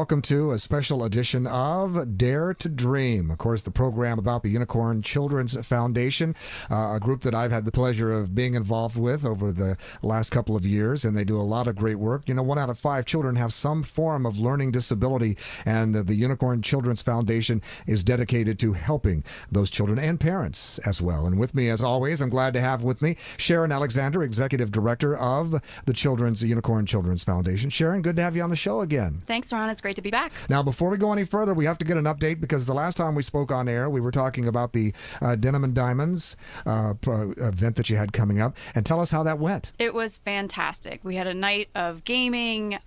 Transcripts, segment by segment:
welcome to a special edition of Dare to Dream. Of course, the program about the Unicorn Children's Foundation, a group that I've had the pleasure of being involved with over the last couple of years, and they do a lot of great work. You know, 1 out of 5 children have some form of learning disability, and the Unicorn Children's Foundation is dedicated to helping those children and parents as well. And with me, as always, I'm glad to have with me Sharon Alexander, Executive Director of the Unicorn Children's Foundation. Sharon, good to have you on the show again. Thanks, Ron. It's great to be back. Now, before we go any further, we have to get an update because the last time we spoke on air, we were talking about the Denim and Diamonds event that you had coming up. And tell us how that went. It was fantastic. We had a night of gaming,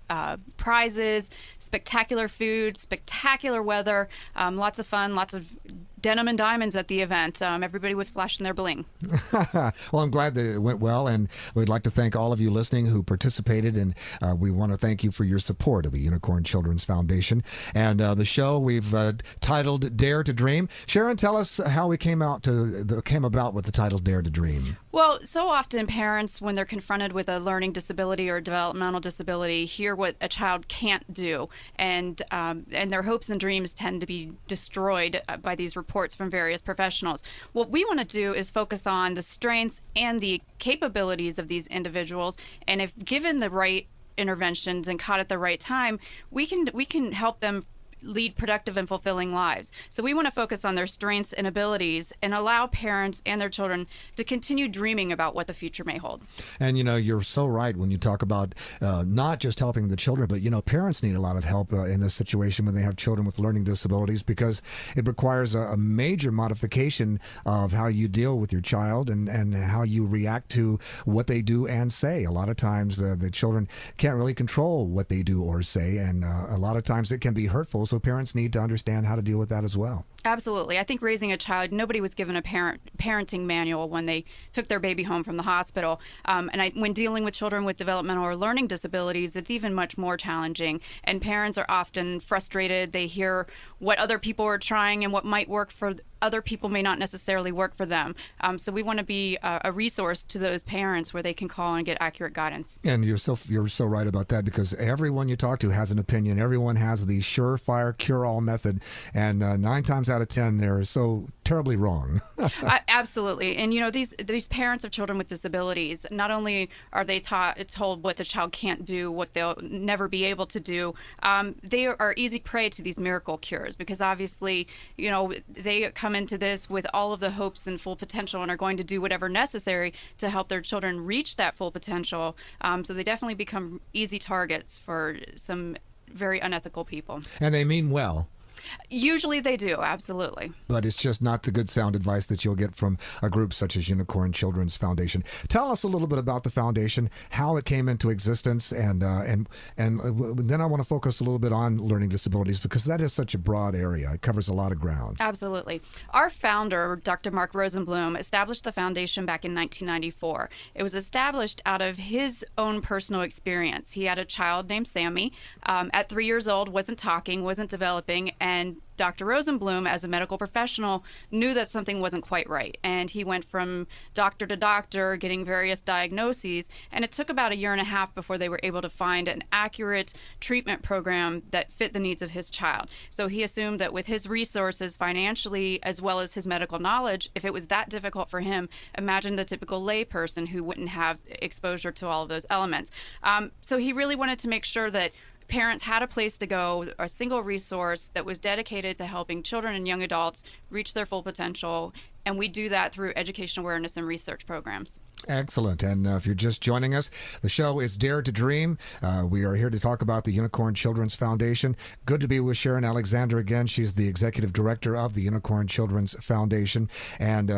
prizes, spectacular food, spectacular weather, lots of fun, lots of denim and diamonds at the event. Everybody was flashing their bling. Well, I'm glad that it went well, and we'd like to thank all of you listening who participated, and we want to thank you for your support of the Unicorn Children's Foundation. And the show we've titled Dare to Dream. Sharon, tell us how we came about with the title Dare to Dream. Well, so often parents, when they're confronted with a learning disability or a developmental disability, hear what a child can't do, and their hopes and dreams tend to be destroyed by these reports from various professionals. What we want to do is focus on the strengths and the capabilities of these individuals, and if given the right interventions and caught at the right time, we can help them lead productive and fulfilling lives. So we want to focus on their strengths and abilities and allow parents and their children to continue dreaming about what the future may hold. And, you know, you're so right when you talk about not just helping the children, but, you know, parents need a lot of help in this situation when they have children with learning disabilities, because it requires a major modification of how you deal with your child and how you react to what they do and say. A lot of times the children can't really control what they do or say, and a lot of times it can be hurtful. So parents need to understand how to deal with that as well. Absolutely. I think raising a child, nobody was given a parenting manual when they took their baby home from the hospital. When dealing with children with developmental or learning disabilities, it's even much more challenging. And parents are often frustrated. They hear what other people are trying and what might work for other people may not necessarily work for them. So we want to be a resource to those parents where they can call and get accurate guidance. And you're so right about that, because everyone you talk to has an opinion. Everyone has the surefire cure-all method, and 9 times out of 10 they're so terribly wrong. Absolutely. And you know, these parents of children with disabilities, not only are they told what the child can't do, what they'll never be able to do, they are easy prey to these miracle cures, because obviously, you know, they come into this with all of the hopes and full potential and are going to do whatever necessary to help their children reach that full potential. So they definitely become easy targets for some very unethical people. And they mean well. Usually they do, absolutely. But it's just not the good sound advice that you'll get from a group such as Unicorn Children's Foundation. Tell us a little bit about the foundation, how it came into existence, and then I want to focus a little bit on learning disabilities, because that is such a broad area. It covers a lot of ground. Absolutely. Our founder, Dr. Mark Rosenblum, established the foundation back in 1994. It was established out of his own personal experience. He had a child named Sammy, at 3 years old, wasn't talking, wasn't developing, and Dr. Rosenblum, as a medical professional, knew that something wasn't quite right. And he went from doctor to doctor, getting various diagnoses. And it took about 1.5 years before they were able to find an accurate treatment program that fit the needs of his child. So he assumed that with his resources financially, as well as his medical knowledge, if it was that difficult for him, imagine the typical lay person who wouldn't have exposure to all of those elements. So he really wanted to make sure that parents had a place to go, a single resource that was dedicated to helping children and young adults reach their full potential. And we do that through education awareness and research programs. Excellent. And if you're just joining us, the show is Dare to Dream. We are here to talk about the Unicorn Children's Foundation. Good to be with Sharon Alexander again. She's the Executive Director of the Unicorn Children's Foundation. And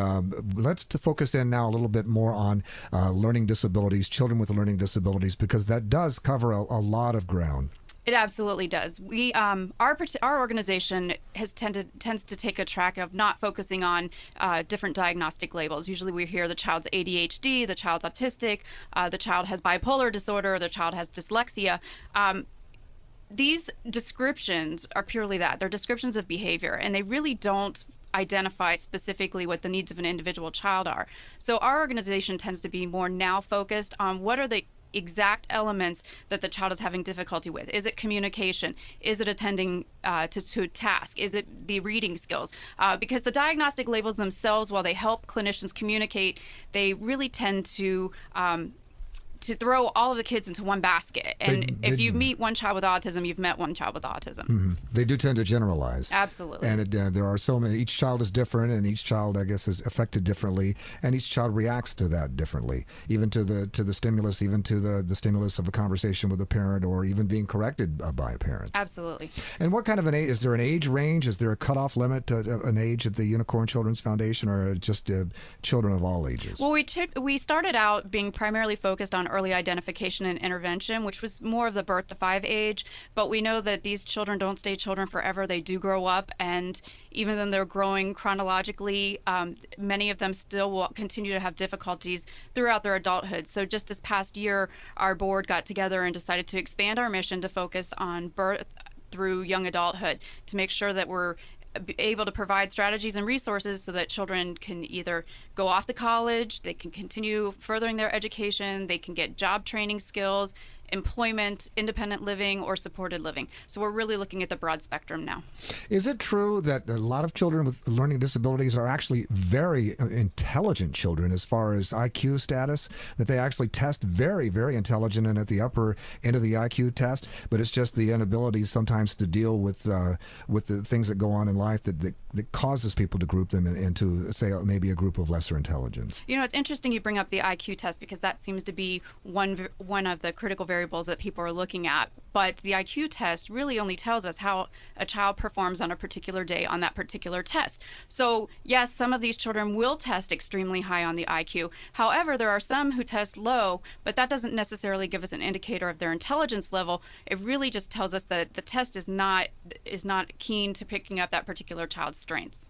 let's focus in now a little bit more on learning disabilities, children with learning disabilities, because that does cover a lot of ground. It absolutely does. We, our organization tends to take a track of not focusing on different diagnostic labels. Usually we hear the child's ADHD, the child's autistic, the child has bipolar disorder, the child has dyslexia. These descriptions are purely that. They're descriptions of behavior, and they really don't identify specifically what the needs of an individual child are. So our organization tends to be more now focused on what are the exact elements that the child is having difficulty with. Is it communication? Is it attending to a task? Is it the reading skills? Because the diagnostic labels themselves, while they help clinicians communicate, they really tend to throw all of the kids into one basket. And if you meet one child with autism, you've met one child with autism. Mm-hmm. They do tend to generalize. Absolutely. And there are so many. Each child is different, and each child, I guess, is affected differently, and each child reacts to that differently, even to the stimulus, even to the stimulus of a conversation with a parent, or even being corrected by a parent. Absolutely. And what kind of an age? Is there an age range? Is there a cutoff limit to an age at the Unicorn Children's Foundation, or just children of all ages? Well, we started out being primarily focused on early identification and intervention, which was more of the birth to 5 age. But we know that these children don't stay children forever. They do grow up, and even though they're growing chronologically, many of them still will continue to have difficulties throughout their adulthood. So just this past year, our board got together and decided to expand our mission to focus on birth through young adulthood, to make sure that we're able to provide strategies and resources so that children can either go off to college, they can continue furthering their education, they can get job training skills, employment, independent living, or supported living. So we're really looking at the broad spectrum now. Is it true that a lot of children with learning disabilities are actually very intelligent children as far as IQ status, that they actually test very, very intelligent and at the upper end of the IQ test, but it's just the inability sometimes to deal with the things that go on in life that causes people to group them into, say, maybe a group of lesser intelligence? You know, it's interesting you bring up the IQ test, because that seems to be one of the critical variables that people are looking at. But the IQ test really only tells us how a child performs on a particular day on that particular test. So yes, some of these children will test extremely high on the IQ. However, there are some who test low, but that doesn't necessarily give us an indicator of their intelligence level. It really just tells us that the test is not keen to picking up that particular child's strengths.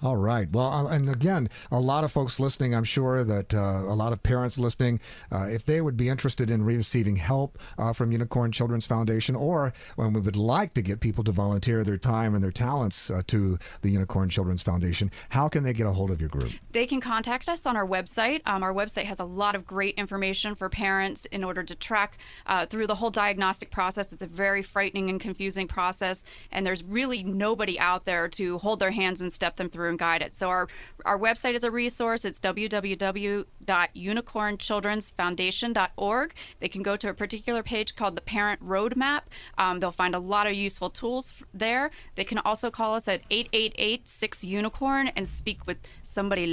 All right. Well, and again, a lot of folks listening, I'm sure that a lot of parents listening, if they would be interested in receiving help from Unicorn Children's Foundation, or when we would like to get people to volunteer their time and their talents to the Unicorn Children's Foundation, how can they get a hold of your group? They can contact us on our website. Our website has a lot of great information for parents in order to track through the whole diagnostic process. It's a very frightening and confusing process, and there's really nobody out there to hold their hands and step them through and guide it. So our website is a resource. It's www.unicornchildrensfoundation.org. They can go to a particular page called the Parent Roadmap. They'll find a lot of useful tools there. They can also call us at 888-6-UNICORN and speak with somebody